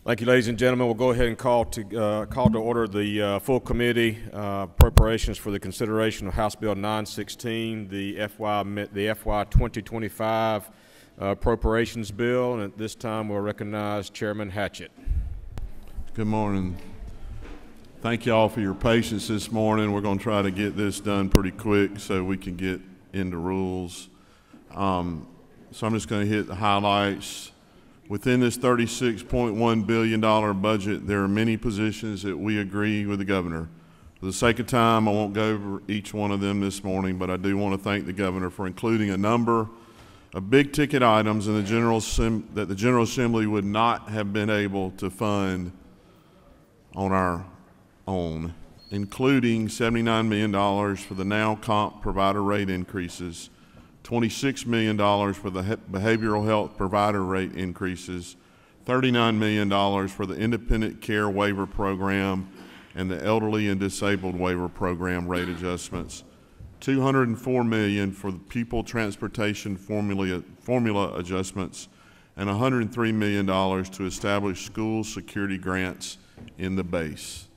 Thank you, ladies and gentlemen. We'll go ahead and call to order the full committee appropriations for the consideration of House Bill 916, the FY 2025 appropriations bill. And at this time, we'll recognize Chairman Hatchett. Good morning. Thank you all for your patience this morning. We're going to try to get this done pretty quick so we can get into rules. So I'm just going to hit the highlights. Within this $36.1 billion budget, there are many positions that we agree with the governor. For the sake of time, I won't go over each one of them this morning, but I do want to thank the governor for including a number of big ticket items in that the General Assembly would not have been able to fund on our own, including $79 million for the now comp provider rate increases, $26 million for the behavioral health provider rate increases, $39 million for the independent care waiver program and the elderly and disabled waiver program rate adjustments, $204 million for the pupil transportation formula adjustments, and $103 million to establish school security grants in the base.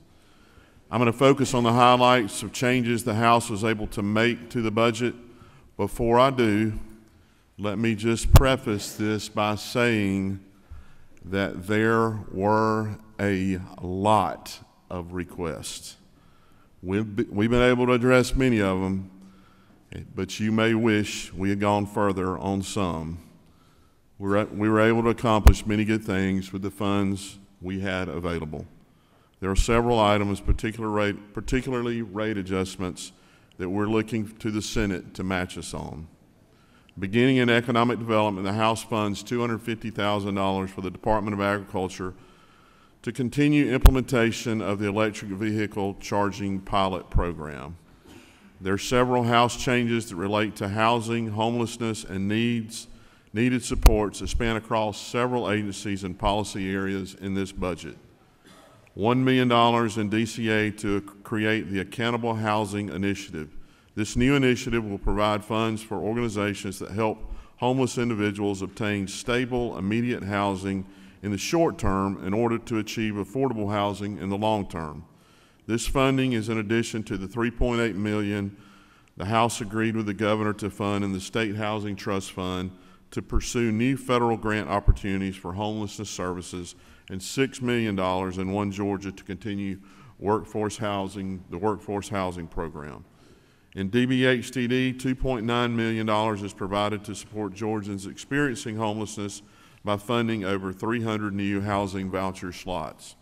I'm going to focus on the highlights of changes the House was able to make to the budget. Before I do, let me just preface this by saying that there were a lot of requests. We've been able to address many of them, but you may wish we had gone further on some. We were able to accomplish many good things with the funds we had available. There are several items, particularly rate adjustments, that we're looking to the Senate to match us on. Beginning in economic development, the House funds $250,000 for the Department of Agriculture to continue implementation of the electric vehicle charging pilot program. There are several House changes that relate to housing, homelessness, and needed supports that span across several agencies and policy areas in this budget. $1 million in DCA to create the Accountable Housing Initiative. This new initiative will provide funds for organizations that help homeless individuals obtain stable, immediate housing in the short term in order to achieve affordable housing in the long term. This funding is in addition to the $3.8 million the House agreed with the governor to fund in the State Housing Trust Fund to pursue new federal grant opportunities for homelessness services, and $6 million in One Georgia to continue the workforce housing program. In DBHTD, $2.9 million is provided to support Georgians experiencing homelessness by funding over 300 new housing voucher slots.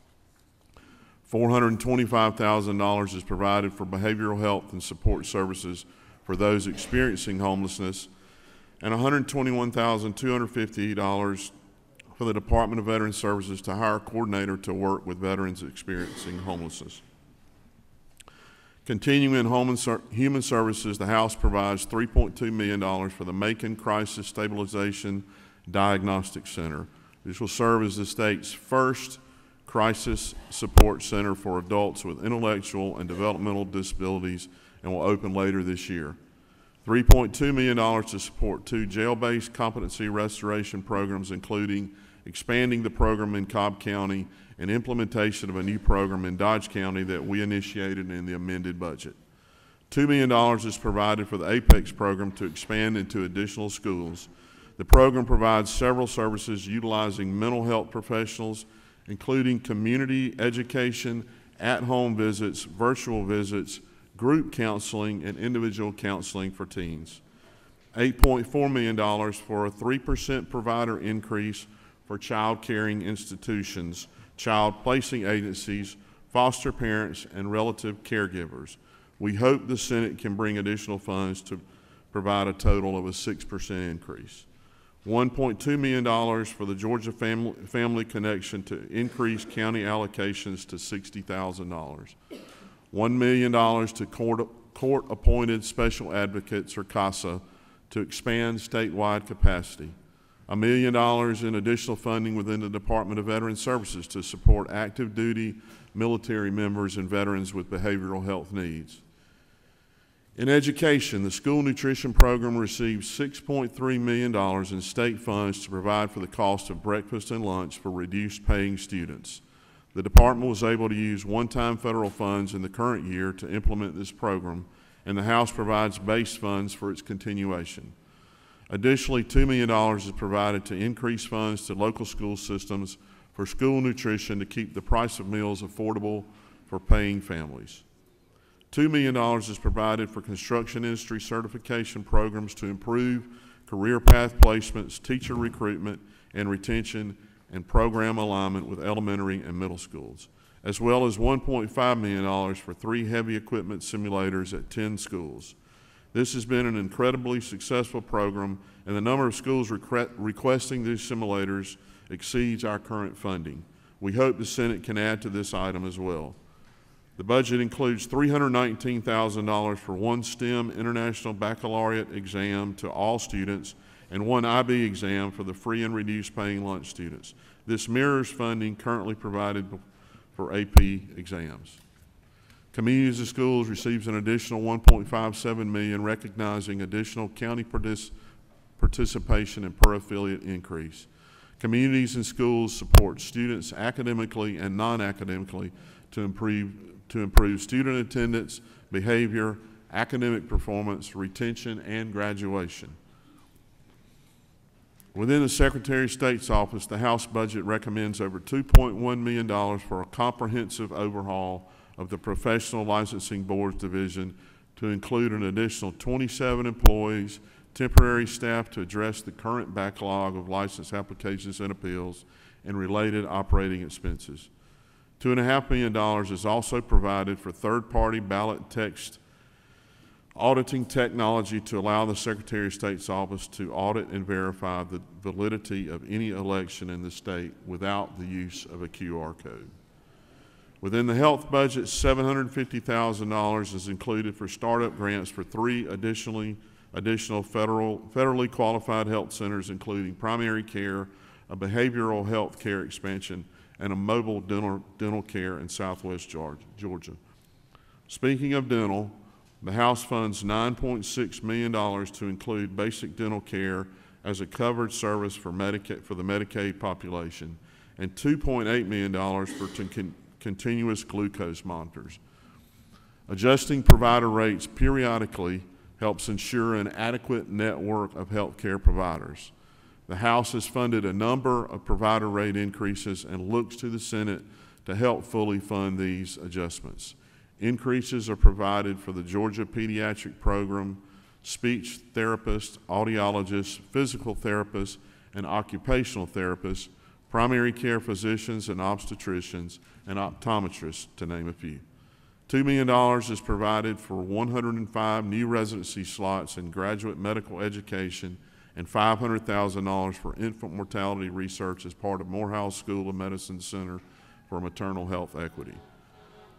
$425,000 is provided for behavioral health and support services for those experiencing homelessness, and $121,250 for the Department of Veteran Services to hire a coordinator to work with veterans experiencing homelessness. Continuing in Human Services, the House provides $3.2 million for the Macon Crisis Stabilization Diagnostic Center. This will serve as the state's first crisis support center for adults with intellectual and developmental disabilities and will open later this year. $3.2 million to support 2 jail-based competency restoration programs, including expanding the program in Cobb County and implementation of a new program in Dodge County that we initiated in the amended budget. $2 million is provided for the APEX program to expand into additional schools. The program provides several services utilizing mental health professionals, including community education, at-home visits, virtual visits, group counseling, and individual counseling for teens. $8.4 million for a 3% provider increase for child caring institutions, child placing agencies, foster parents, and relative caregivers. We hope the Senate can bring additional funds to provide a total of a 6% increase. $1.2 million for the Georgia Family Connection to increase county allocations to $60,000. $1 million to court-appointed special advocates, or CASA, to expand statewide capacity. $1 million in additional funding within the Department of Veteran Services to support active duty military members and veterans with behavioral health needs. In education, the school nutrition program received $6.3 million in state funds to provide for the cost of breakfast and lunch for reduced paying students. The department was able to use one-time federal funds in the current year to implement this program, and the House provides base funds for its continuation. Additionally, $2 million is provided to increase funds to local school systems for school nutrition to keep the price of meals affordable for paying families. $2 million is provided for construction industry certification programs to improve career path placements, teacher recruitment and retention, and program alignment with elementary and middle schools, as well as $1.5 million for 3 heavy equipment simulators at 10 schools. This has been an incredibly successful program, and the number of schools requesting these simulators exceeds our current funding. We hope the Senate can add to this item as well. The budget includes $319,000 for 1 STEM International Baccalaureate exam to all students and 1 IB exam for the free and reduced paying lunch students. This mirrors funding currently provided for AP exams. Communities and Schools receives an additional $1.57 million, recognizing additional county participation and per affiliate increase. Communities and Schools support students academically and non-academically to improve student attendance, behavior, academic performance, retention, and graduation. Within the Secretary of State's office, the House budget recommends over $2.1 million for a comprehensive overhaul of the Professional Licensing Board's division to include an additional 27 employees, temporary staff to address the current backlog of license applications and appeals, and related operating expenses. $2.5 million is also provided for third-party ballot text auditing technology to allow the Secretary of State's office to audit and verify the validity of any election in the state without the use of a QR code. Within the health budget, $750,000 is included for startup grants for 3 additional federally qualified health centers, including primary care, a behavioral health care expansion, and a mobile dental care in Southwest Georgia. Speaking of dental, the House funds $9.6 million to include basic dental care as a covered service for the Medicaid population, and $2.8 million for continuous glucose monitors. Adjusting provider rates periodically helps ensure an adequate network of healthcare providers. The House has funded a number of provider rate increases and looks to the Senate to help fully fund these adjustments. Increases are provided for the Georgia Pediatric Program, speech therapists, audiologists, physical therapists, and occupational therapists, primary care physicians and obstetricians, and optometrists, to name a few. $2 million is provided for 105 new residency slots in graduate medical education and $500,000 for infant mortality research as part of Morehouse School of Medicine Center for Maternal Health Equity.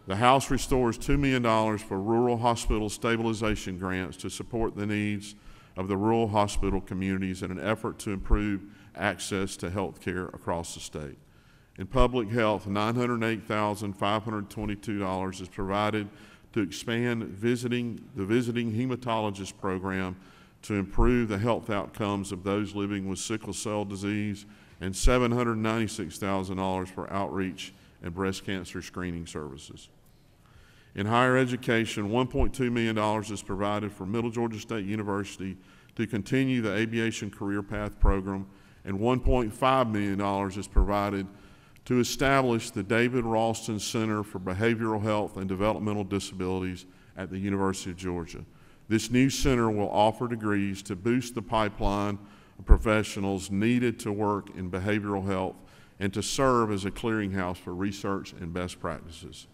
The House restores $2 million for rural hospital stabilization grants to support the needs of the rural hospital communities in an effort to improve access to health care across the state. In public health, $908,522 is provided to expand the visiting hematologist program to improve the health outcomes of those living with sickle cell disease, and $796,000 for outreach and breast cancer screening services. In higher education, $1.2 million is provided for Middle Georgia State University to continue the aviation career path program, and $1.5 million is provided to establish the David Ralston Center for Behavioral Health and Developmental Disabilities at the University of Georgia. This new center will offer degrees to boost the pipeline of professionals needed to work in behavioral health and to serve as a clearinghouse for research and best practices.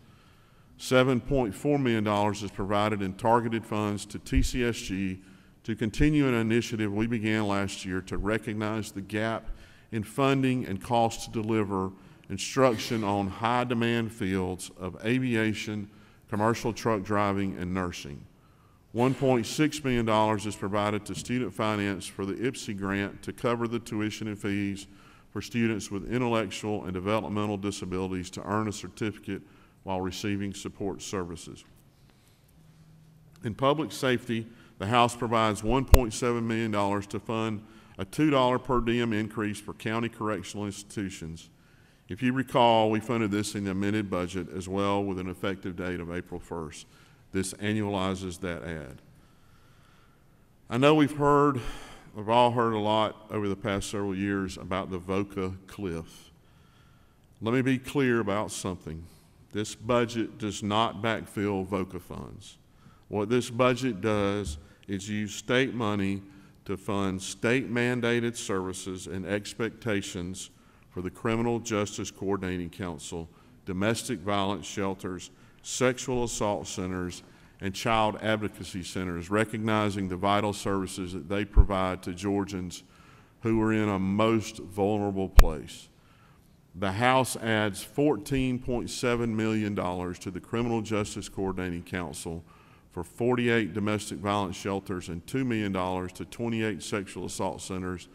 $7.4 million is provided in targeted funds to TCSG to continue an initiative we began last year to recognize the gap in funding and cost to deliver instruction on high-demand fields of aviation, commercial truck driving, and nursing. $1.6 million is provided to student finance for the IPSI grant to cover the tuition and fees for students with intellectual and developmental disabilities to earn a certificate while receiving support services. In public safety, the House provides $1.7 million to fund a $2 per diem increase for county correctional institutions. If you recall, we funded this in the amended budget as well with an effective date of April 1st. This annualizes that add. I know we've all heard a lot over the past several years about the VOCA cliff. Let me be clear about something. This budget does not backfill VOCA funds. What this budget does is use state money to fund state-mandated services and expectations for the Criminal Justice Coordinating Council, domestic violence shelters, sexual assault centers, and child advocacy centers, recognizing the vital services that they provide to Georgians who are in a most vulnerable place. The House adds $14.7 million to the Criminal Justice Coordinating Council for 48 domestic violence shelters and $2 million to 28 sexual assault centers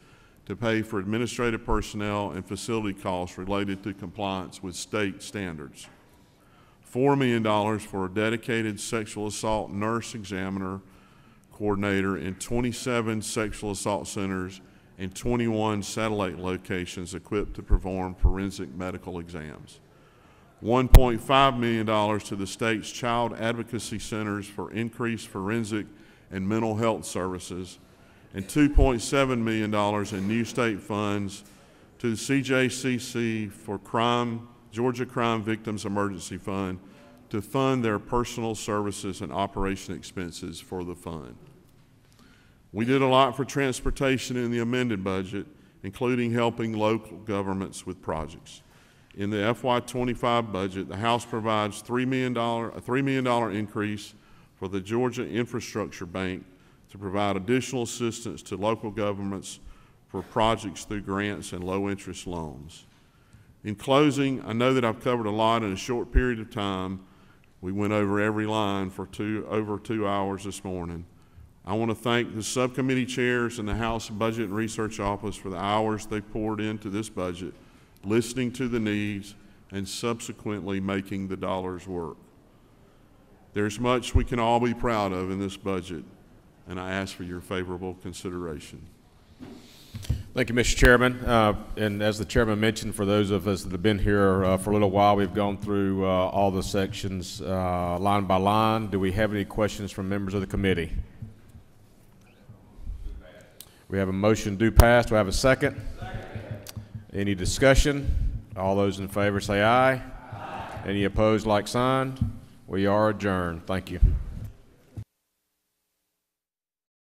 to pay for administrative personnel and facility costs related to compliance with state standards. $4 million for a dedicated sexual assault nurse examiner coordinator in 27 sexual assault centers and 21 satellite locations equipped to perform forensic medical exams. $1.5 million to the state's child advocacy centers for increased forensic and mental health services, and $2.7 million in new state funds to the CJCC for Georgia Crime Victims Emergency Fund to fund their personal services and operation expenses for the fund. We did a lot for transportation in the amended budget, including helping local governments with projects. In the FY25 budget, the House provides a $3 million increase for the Georgia Infrastructure Bank to provide additional assistance to local governments for projects through grants and low-interest loans. In closing, I know that I've covered a lot in a short period of time. We went over every line for over 2 hours this morning. I want to thank the subcommittee chairs and the House Budget and Research Office for the hours they poured into this budget, listening to the needs, and subsequently making the dollars work. There's much we can all be proud of in this budget, and I ask for your favorable consideration. Thank you, Mr. Chairman. And as the chairman mentioned, for those of us that have been here for a little while, we've gone through all the sections line by line. Do we have any questions from members of the committee? We have a motion do pass. Do I have a second? Any discussion? All those in favor say aye. Aye. Any opposed, like sign? We are adjourned. Thank you.